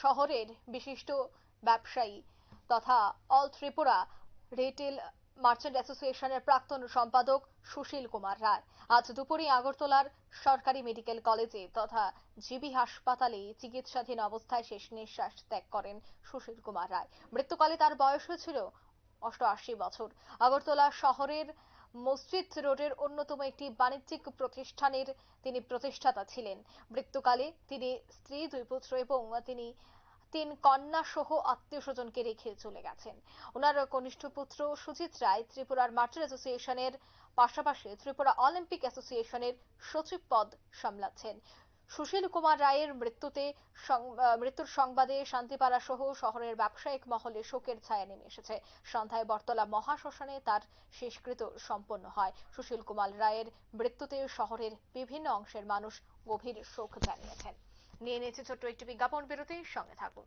শহরের বিশিষ্ট ব্যবসায়ী তথা অল ত্রিপুরা রিটেল মার্চেন্ট অ্যাসোসিয়েশনের প্রাক্তন সম্পাদক সুশীল কুমার রায় আজ দুপুরে আগরতলার সরকারি মেডিকেল কলেজে তথা জিবি হাসপাতালে চিকিৎসাধীন অবস্থায় শেষ নিঃশ্বাস ত্যাগ করেন সুশীল কুমার রায়। মৃত্যুকালে তার বয়স হয়েছিল 88 বছর। আগরতলা শহরের মসজিদ রোডের অন্যতম একটি বাণিজ্যিক প্রতিষ্ঠানের তিনি প্রতিষ্ঠাতা ছিলেন। মৃত্যুকালে তিনি স্ত্রী, 2 পুত্র এবং তিনি 3 কন্যা সহ আত্মীয় স্বজনকে রেখে চলে গেছেন। ওনার কনিষ্ঠ পুত্র সুজিত রায় ত্রিপুরার মার্চেন্ট অ্যাসোসিয়েশনের পাশাপাশি ত্রিপুরা অলিম্পিক অ্যাসোসিয়েশনের সচিব পদ সামলাচ্ছেন। সুশীল কুমার রায়ের মৃত্যুর সংবাদে শান্তিপাড়া সহ শহরের ব্যবসায়িক মহলে শোকের ছায়া নেমে এসেছে। সন্ধ্যায় বটতলা মহাশ্মশানে তার শেষকৃত্য সম্পন্ন হয়। সুশীল কুমার রায়ের মৃত্যুতে শহরের বিভিন্ন অংশের মানুষ গভীর শোক জানিয়েছেন। নিয়ে নিয়েছে ছোট্ট একটি বিজ্ঞাপন বিরতি, সঙ্গে থাকুন।